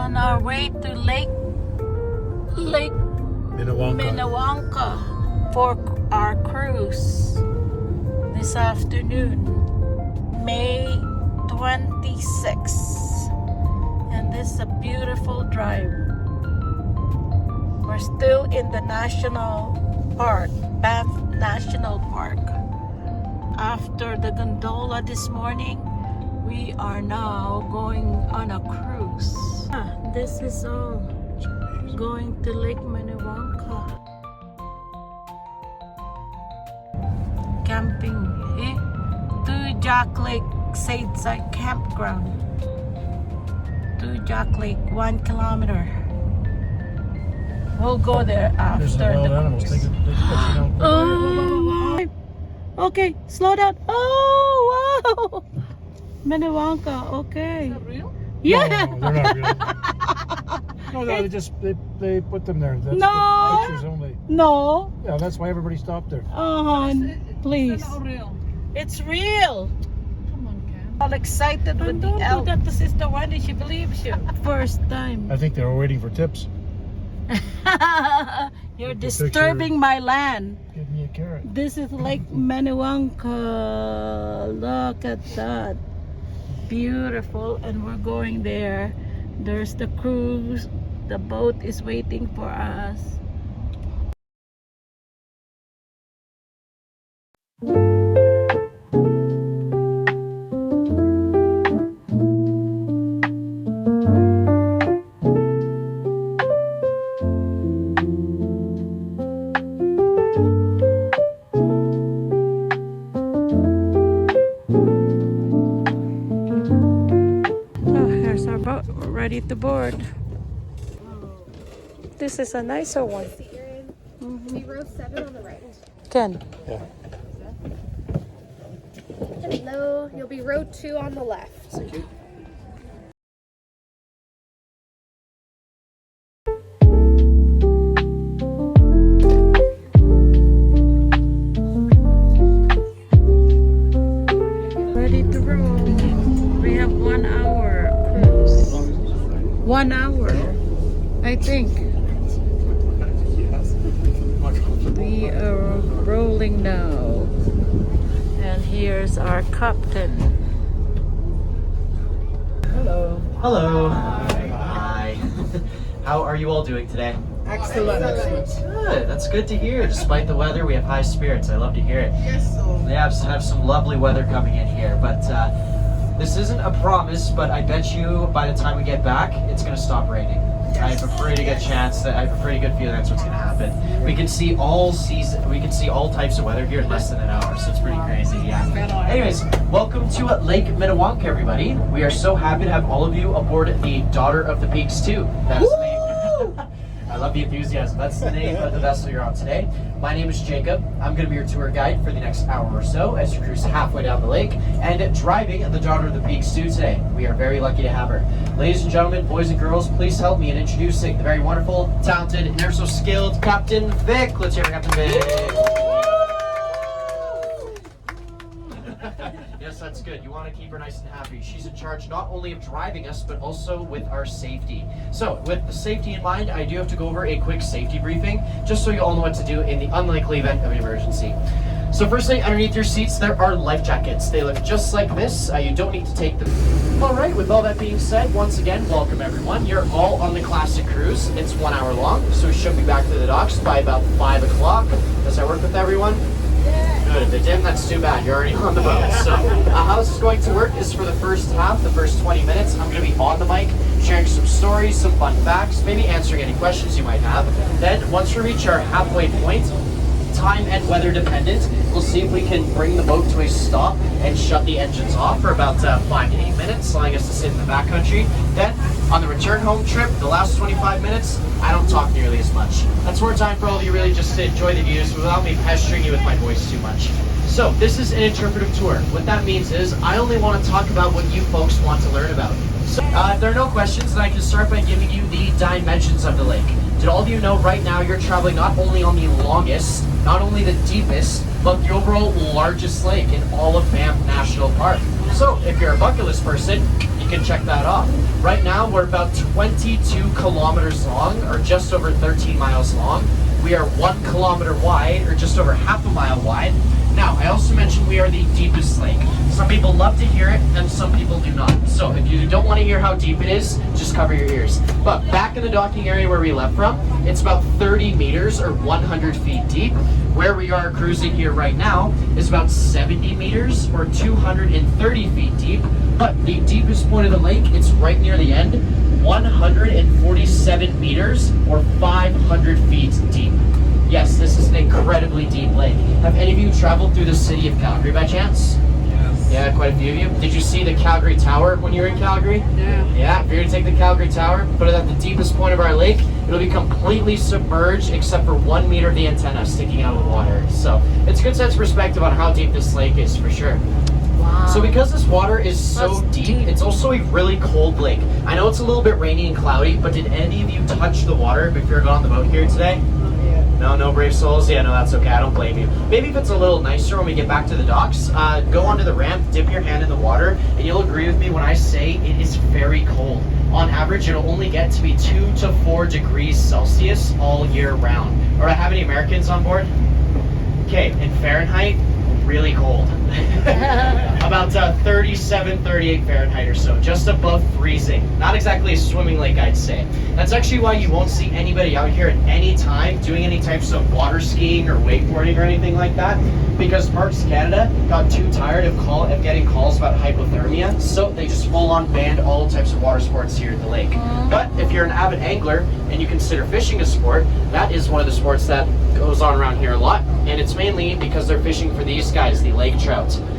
On our way to Lake Minnewanka for our cruise this afternoon, May 26th. And this is a beautiful drive. We're still in the national park, Banff National Park. After the gondola this morning, we are now going on a cruise. This is all going to Lake Minnewanka. Camping, to Jack Lake Sadeside Campground. To Jack Lake, 1 kilometer. We'll go there after the cruise. Oh, okay, slow down. Oh, wow. Minnewanka, okay. Is that real? Yeah. No, they're not real. No, they just they put them there. That's No. for pictures only. No. Yeah, that's why everybody stopped there. Please. It's not real. It's real. Come on, Cam. All excited with the elk. That the sister one, she believes you. First time. I think they were waiting for tips. You're Take the disturbing picture. my land. Give me a carrot. This is Lake Minnewanka. Look at that. Beautiful. And we're going there. There's the cruise. The boat is waiting for us. We're ready to board. This is a nicer one. Be row 7 on the right. Ken. Yeah. Hello, you'll be row 2 on the left. Thank you. Ready to roll. We have 1 hour cruise. 1 hour, I think. We are rolling now. And here's our captain. Hello. Hello. Hi. How are you all doing today? Excellent. Good. That's good to hear. Despite the weather, we have high spirits. I love to hear it. Yes, so. We have some lovely weather coming in here, but this isn't a promise, but I bet you by the time we get back, it's going to stop raining. I have a pretty good chance I have a pretty good feeling that's what's going to happen. We can see all types of weather here in less than an hour, so it's pretty crazy, yeah. Anyways, welcome to Lake Minnewanka, everybody. We are so happy to have all of you aboard the Daughter of the Peaks 2. That's the name. I love the enthusiasm. That's the name of the vessel you're on today. My name is Jacob. I'm going to be your tour guide for the next hour or so as you cruise halfway down the lake and driving the Daughter of the Peaks 2 today. We are very lucky to have her. Ladies and gentlemen, boys and girls, please help me in introducing the very wonderful, talented, and ever so skilled Captain Vic. Let's hear it for Captain Vic. Yes, that's good. You want to keep her nice and happy. She's in charge not only of driving us, but also with our safety. So, with the safety in mind, I do have to go over a quick safety briefing, just so you all know what to do in the unlikely event of an emergency. So firstly, underneath your seats, there are life jackets. They look just like this. You don't need to take them. All right, with all that being said, once again, welcome everyone. You're all on the Classic Cruise. It's 1 hour long, so we should be back to the docks by about 5 o'clock. Does that work with everyone? Good. If it didn't, that's too bad. You're already on the boat. So how this is going to work is for the first half, the first 20 minutes, I'm going to be on the mic, sharing some stories, some fun facts, maybe answering any questions you might have. Then, once we reach our halfway point, time and weather dependent, we'll see if we can bring the boat to a stop and shut the engines off for about 5 to 8 minutes, allowing us to sit in the backcountry. Then, on the return home trip, the last 25 minutes, I don't talk nearly as much. That's more time for all of you really just to enjoy the views without me pestering you with my voice too much. So, this is an interpretive tour. What that means is, I only want to talk about what you folks want to learn about. So, if there are no questions, then I can start by giving you the dimensions of the lake. Did all of you know right now you're traveling not only on the longest not only the deepest, but the overall largest lake in all of Banff National Park. So if you're a bucket list person, you can check that off. Right now, we're about 22 kilometers long, or just over 13 miles long. We are 1 kilometer wide, or just over half a mile wide. Now, I also mentioned we are the deepest lake. Some people love to hear it, and some people do not. So if you don't want to hear how deep it is, just cover your ears. But back in the docking area where we left from, it's about 30 meters or 100 feet deep. Where we are cruising here right now is about 70 meters or 230 feet deep. But the deepest point of the lake, it's right near the end, 147 meters or 500 feet deep. Yes, this is an incredibly deep lake. Have any of you traveled through the city of Calgary by chance? Yes. Yeah, quite a few of you. Did you see the Calgary Tower when you were in Calgary? Yeah. Yeah, if you're gonna take the Calgary Tower, put it at the deepest point of our lake, it'll be completely submerged except for 1 meter of the antenna sticking out of the water. So it's a good sense of perspective on how deep this lake is for sure. Wow. So because this water is so That's deep, deep. it's also a really cold lake. I know it's a little bit rainy and cloudy, but did any of you touch the water if you're going on the boat here today? No brave souls? Yeah, no, that's okay. I don't blame you. Maybe if it's a little nicer when we get back to the docks, go onto the ramp, dip your hand in the water, and you'll agree with me when I say it is very cold. On average, it'll only get to be 2 to 4 degrees Celsius all year round. Or do I have any Americans on board? Okay, in Fahrenheit, really cold. About 37, 38 Fahrenheit or so, just above freezing. Not exactly a swimming lake, I'd say. That's actually why you won't see anybody out here at any time doing any types of water skiing or wakeboarding or anything like that, because Parks Canada got too tired of getting calls about hypothermia, so they just full on banned all types of water sports here at the lake. But if you're an avid angler and you consider fishing a sport, that is one of the sports that goes on around here a lot, and it's mainly because they're fishing for these guys, the lake trout.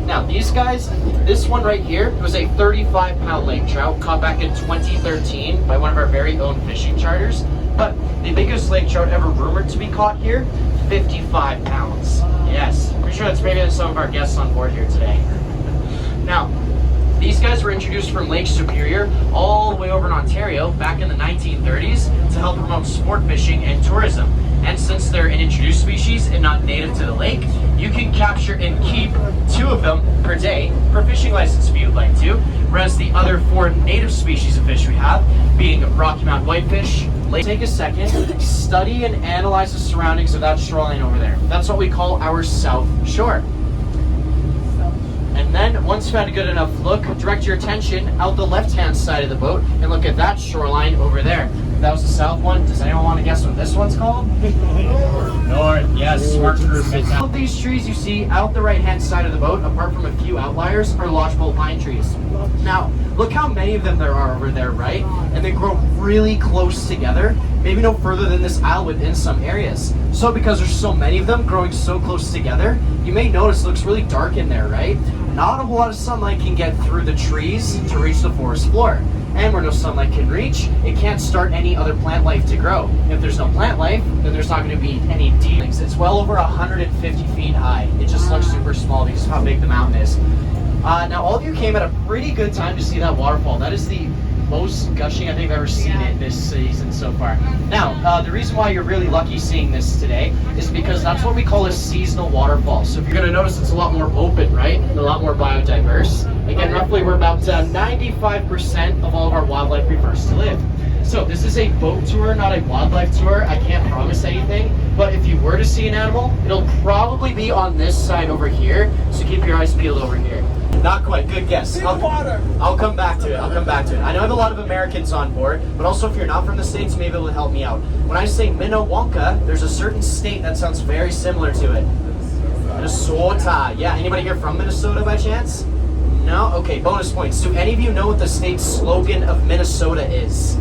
Now these guys, this one right here was a 35-pound lake trout caught back in 2013 by one of our very own fishing charters. But the biggest lake trout ever rumored to be caught here, 55 pounds. Yes, pretty sure that's bigger than some of our guests on board here today. Now, these guys were introduced from Lake Superior all the way over in Ontario back in the 1930s to help promote sport fishing and tourism. And since they're an introduced species and not native to the lake, you can capture and keep 2 of them per day per fishing license if you'd like to, whereas the other 4 native species of fish we have, being Rocky Mountain whitefish, take a second, study and analyze the surroundings of that shoreline over there. That's what we call our south shore. And then, once you've had a good enough look, direct your attention out the left-hand side of the boat and look at that shoreline over there. That was the south one. Does anyone want to guess what this one's called? North. Yes, smart group. All of these trees you see out the right-hand side of the boat, apart from a few outliers, are lodgepole pine trees. Now, look how many of them there are over there, right? And they grow really close together, maybe no further than this aisle within some areas. So because there's so many of them growing so close together, you may notice it looks really dark in there, right? Not a whole lot of sunlight can get through the trees to reach the forest floor. And where no sunlight can reach, it can't start any other plant life to grow. If there's no plant life, then there's not going to be any deep things. It's well over 150 feet high. It just looks super small because of how big the mountain is. Now, all of you came at a pretty good time to see that waterfall. That is the most gushing I think I've ever seen it this season so far. Now, the reason why you're really lucky seeing this today is because that's what we call a seasonal waterfall. So if you're going to notice, it's a lot more open, right? And a lot more biodiverse. Again, roughly we're about 95% of all of our wildlife prefers to live. So this is a boat tour, not a wildlife tour. I can't promise anything, but if you were to see an animal, it'll probably be on this side over here. So keep your eyes peeled over here. Not quite. Good guess. I'll come back to it. I know I have a lot of Americans on board, but also if you're not from the States, maybe it'll help me out. When I say Minnewanka, there's a certain state that sounds very similar to it. Minnesota. Yeah, anybody here from Minnesota by chance? No? Okay, bonus points. Do any of you know what the state slogan of Minnesota is?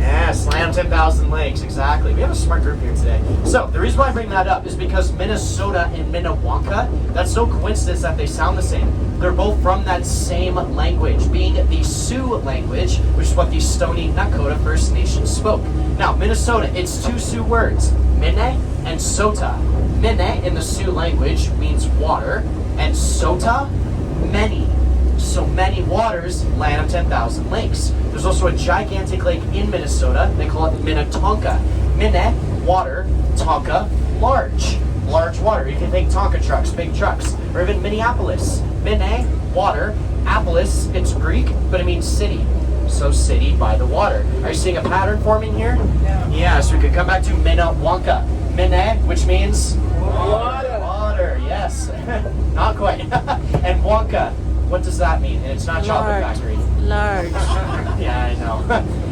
Yes, Land 10,000 Lakes, exactly. We have a smart group here today. So, the reason why I bring that up is because Minnesota and Minnewanka, that's no coincidence that they sound the same. They're both from that same language, being the Sioux language, which is what the Stoney Nakoda First Nation spoke. Now, Minnesota, it's 2 Sioux words, Minne and Sota. Minne in the Sioux language means water, and Sota, many. So many waters, land of 10,000 lakes. There's also a gigantic lake in Minnesota. They call it Minnetonka. Minne, water, Tonka, large water. You can think Tonka trucks, big trucks, or even Minneapolis. Minne, water. Apolis, it's Greek, but it means city. So city by the water. Are you seeing a pattern forming here? Yeah, so we could come back to Minnewanka. Minne, which means water, yes. Not quite. And Wanka, what does that mean? And it's not chocolate factory. Large. Yeah, I know.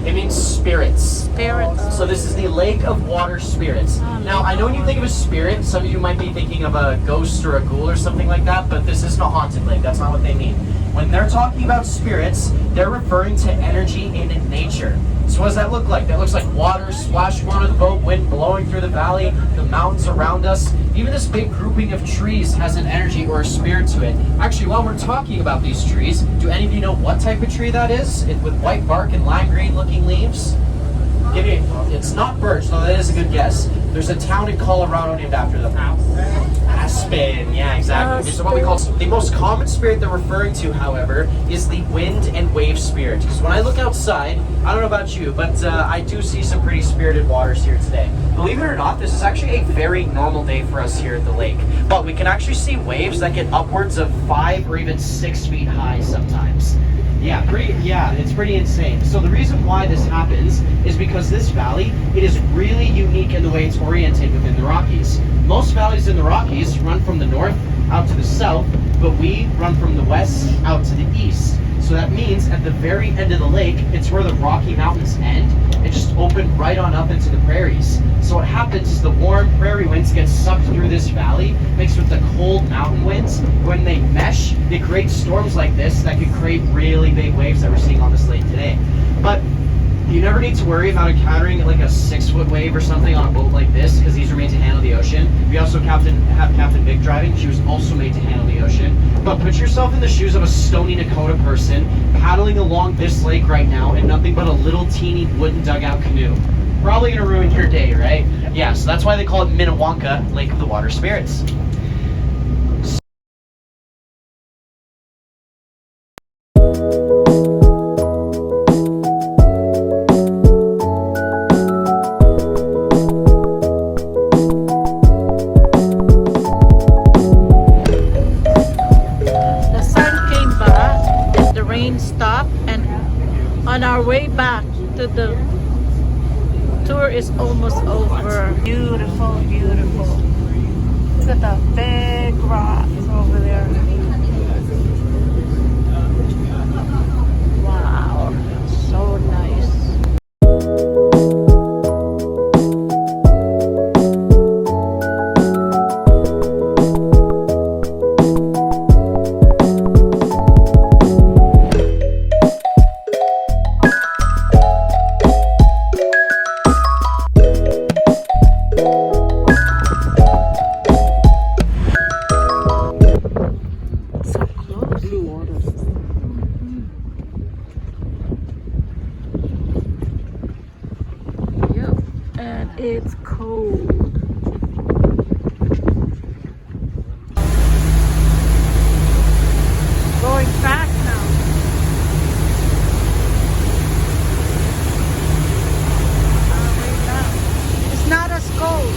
It means spirits. Spirits. So this is the lake of water spirits. Now, I know when you think of a spirit, some of you might be thinking of a ghost or a ghoul or something like that, but this isn't a haunted lake. That's not what they mean. When they're talking about spirits, they're referring to energy in nature. So what does that look like? That looks like water splashing onto the boat, wind blowing through the valley, the mountains around us. Even this big grouping of trees has an energy or a spirit to it. Actually, while we're talking about these trees, do any of you know what type of tree that is? With white bark and lime green looking leaves? It's not birch, though that is a good guess. There's a town in Colorado named after them. Aspen, yeah, exactly. So what we call the most common spirit they're referring to, however, is the wind and wave spirit. Because when I look outside, I don't know about you, but I do see some pretty spirited waters here today. Believe it or not, this is actually a very normal day for us here at the lake. But we can actually see waves that get upwards of 5 or even 6 feet high sometimes. Yeah, it's pretty insane. So the reason why this happens is because this valley, it is really unique in the way it's oriented within the Rockies. Most valleys in the Rockies run from the north out to the south, but we run from the west out to the east. So that means at the very end of the lake, it's where the Rocky Mountains end and just open right on up into the prairies. So what happens is the warm prairie winds get sucked through this valley, mixed with the cold mountain winds. When they mesh, they create storms like this that can create really big waves that we're seeing on this lake today. But you never need to worry about encountering like a 6-foot wave or something on a boat like this, because these are made to handle the ocean. We also have Captain Vic driving. She was also made to handle the ocean. But put yourself in the shoes of a stony Dakota person paddling along this lake right now in nothing but a little teeny wooden dugout canoe. Probably gonna ruin your day, right? Yeah, so that's why they call it Minnewanka, Lake of the Water Spirits. The sun came back and the rain stopped, and on our way back to the tour is almost over. Beautiful, beautiful. Look at the big rocks over there. Wow, so nice. And it's cold. Going fast now. Way down. It's not as cold.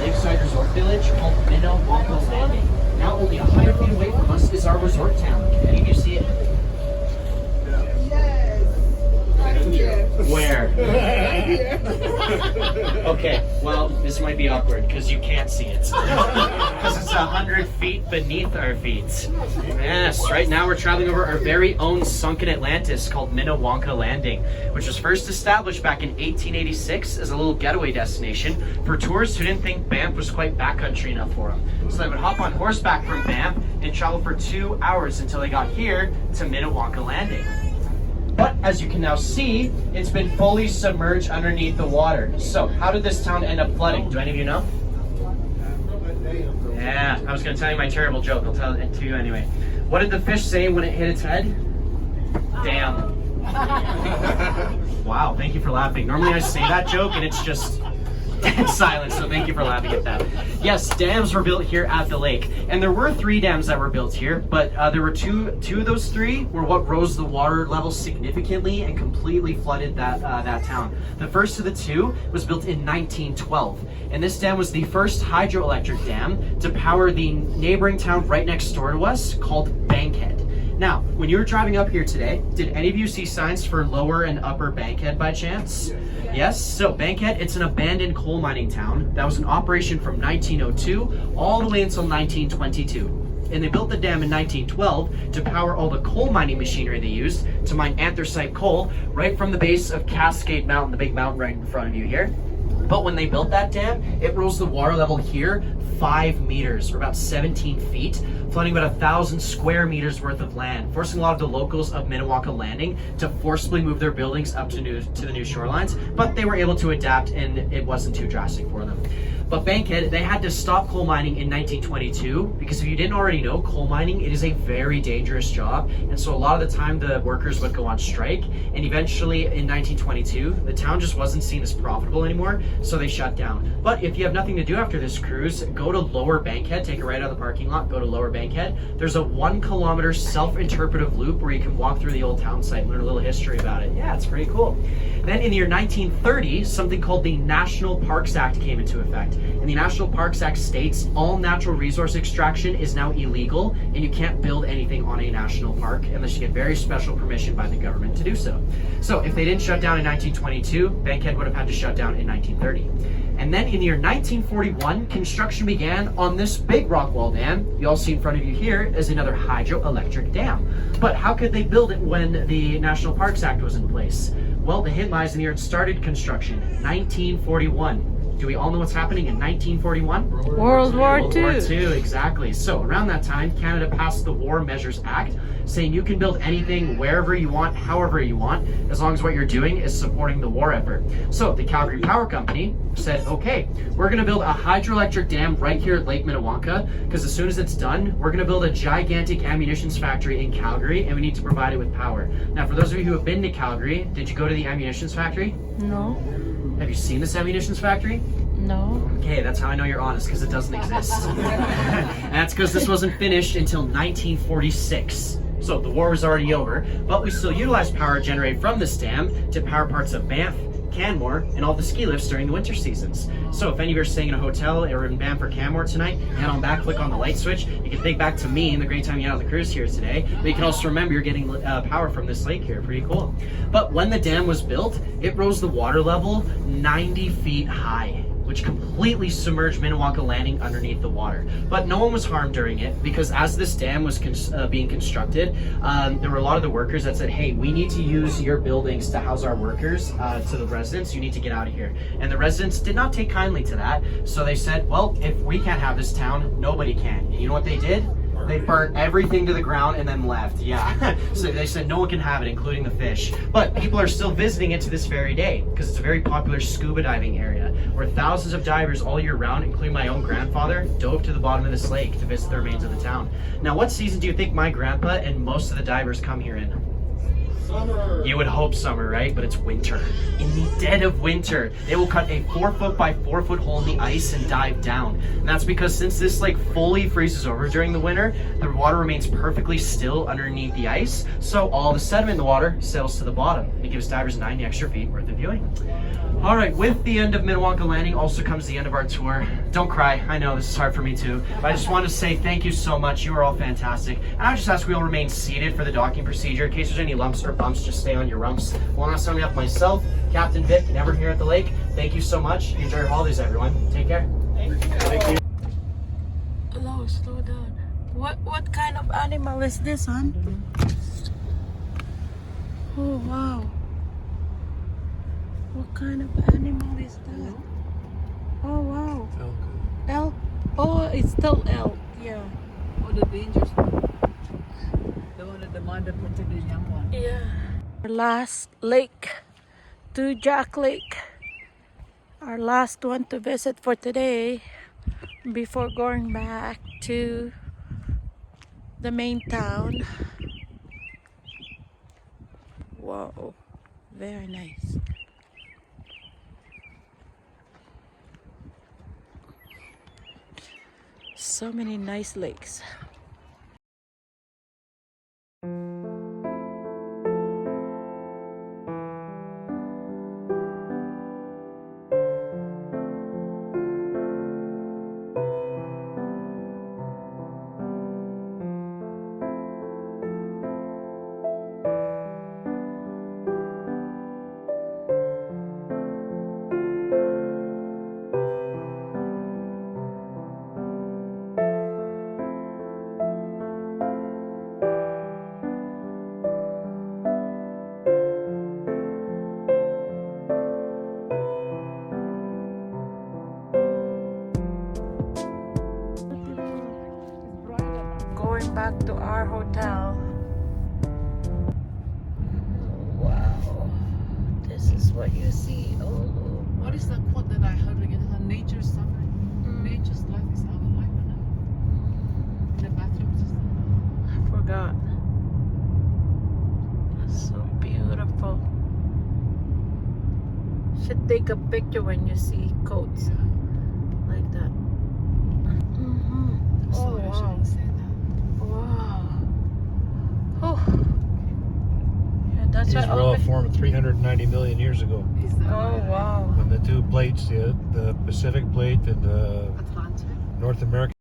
Lakeside resort village called Minnewanka Landing. Now only 100 feet away from us is our resort town. Can any of you see it? Where? Okay, well, this might be awkward because you can't see it. Because it's 100 feet beneath our feet. Yes, right now we're traveling over our very own sunken Atlantis called Minnewanka Landing, which was first established back in 1886 as a little getaway destination for tourists who didn't think Banff was quite backcountry enough for them. So they would hop on horseback from Banff and travel for 2 hours until they got here to Minnewanka Landing. But as you can now see, it's been fully submerged underneath the water. So how did this town end up flooding? Do any of you know? Yeah, I was going to tell you my terrible joke. I'll tell it to you anyway. What did the fish say when it hit its head? Damn. Wow, thank you for laughing. Normally I say that joke and it's just Silence, so thank you for laughing at that. Yes, dams were built here at the lake, and there were 3 dams that were built here, but there were two of those 3 were what rose the water level significantly and completely flooded that town. The first of the 2 was built in 1912, and this dam was the first hydroelectric dam to power the neighboring town right next door to us called Bankhead. Now, when you were driving up here today, did any of you see signs for Lower and Upper Bankhead by chance? Yes? So Bankhead, it's an abandoned coal mining town that was in operation from 1902 all the way until 1922. And they built the dam in 1912 to power all the coal mining machinery they used to mine anthracite coal right from the base of Cascade Mountain, the big mountain right in front of you here. But when they built that dam, it rose the water level here 5 meters, or about 17 feet, flooding about 1,000 square meters worth of land, forcing a lot of the locals of Minnewanka Landing to forcibly move their buildings up to the new shorelines. But they were able to adapt, and it wasn't too drastic for them. But Bankhead, they had to stop coal mining in 1922 because if you didn't already know, coal mining, it is a very dangerous job. And so a lot of the time the workers would go on strike, and eventually in 1922, the town just wasn't seen as profitable anymore, so they shut down. But if you have nothing to do after this cruise, go to Lower Bankhead, take a ride out of the parking lot, go to Lower Bankhead. There's a 1-kilometer self-interpretive loop where you can walk through the old town site and learn a little history about it. Yeah, it's pretty cool. Then in the year 1930, something called the National Parks Act came into effect. And the National Parks Act states all natural resource extraction is now illegal, and you can't build anything on a national park unless you get very special permission by the government to do so. So if they didn't shut down in 1922, Bankhead would have had to shut down in 1930. And then in the year 1941, construction began on this big rock wall dam you all see in front of you here is another hydroelectric dam. But how could they build it when the National Parks Act was in place? Well, the hint lies in the year it started construction, 1941. Do we all know what's happening in 1941? World War World War II, exactly. So around that time, Canada passed the War Measures Act, saying you can build anything wherever you want, however you want, as long as what you're doing is supporting the war effort. So the Calgary Power Company said, okay, we're going to build a hydroelectric dam right here at Lake Minnewanka, because as soon as it's done, we're going to build a gigantic ammunitions factory in Calgary, and we need to provide it with power. Now, for those of you who have been to Calgary, did you go to the ammunitions factory? No. Have you seen this ammunitions factory? No. Okay, that's how I know you're honest, because it doesn't exist. And that's because this wasn't finished until 1946. So the war was already over, but we still utilized power generated from this dam to power parts of Banff, Canmore, and all the ski lifts during the winter seasons. So if any of you are staying in a hotel or in Banff or Canmore tonight, head on back, click on the light switch. You can think back to me and the great time you had on the cruise here today, but you can also remember you're getting power from this lake here. Pretty cool. But when the dam was built, it rose the water level 90 feet high, which completely submerged Minnewanka Landing underneath the water. But no one was harmed during it, because as this dam was being constructed, there were a lot of the workers that said, hey, we need to use your buildings to house our workers, to the residents, you need to get out of here. And the residents did not take kindly to that, so they said, well, if we can't have this town, nobody can. And you know what they did? They burnt everything to the ground and then left. Yeah. So they said no one can have it, including the fish. But people are still visiting it to this very day, because it's a very popular scuba diving area where thousands of divers all year round, including my own grandfather, dove to the bottom of this lake to visit the remains of the town. Now, what season do you think my grandpa and most of the divers come here in? Summer. You would hope summer, right? But it's winter. In the dead of winter, they will cut a 4-foot by 4-foot hole in the ice and dive down. And that's because since this lake fully freezes over during the winter, the water remains perfectly still underneath the ice. So all the sediment in the water settles to the bottom, and it gives divers 90 extra feet worth of viewing. All right, with the end of Minnewanka Landing also comes the end of our tour. Don't cry, I know this is hard for me too, but I just wanted to say thank you so much. You are all fantastic. And I would just ask we all remain seated for the docking procedure. In case there's any lumps or bumps, just stay on your rumps. One last time, we have myself, Captain Vic, and everyone here at the lake. Thank you so much. Enjoy your holidays, everyone. Take care. Thank you. Hello, slow down. What kind of animal is this, hon? Oh, wow. What kind of animal is that? Oh, wow. Elk. Oh, it's still elk. Yeah. Oh, the dangerous one. The one that the mother protected the young one. Yeah. Our last lake, Jack Lake. Our last one to visit for today before going back to the main town. Whoa, very nice. so many nice lakes. Going back to our hotel. Wow, this is what you see. Oh, What is the quote that I heard again? Nature's suffering. Nature's life is our life, no? In the bathroom system. I forgot. That's so beautiful. Should take a picture when you see coats like that. Oh Sorry, I wow. shouldn't say that. Wow. Oh. Yeah, that's These what were all formed 390 million years ago. Is that Oh right? wow. When the two plates, the Pacific plate and the Atlantic. North American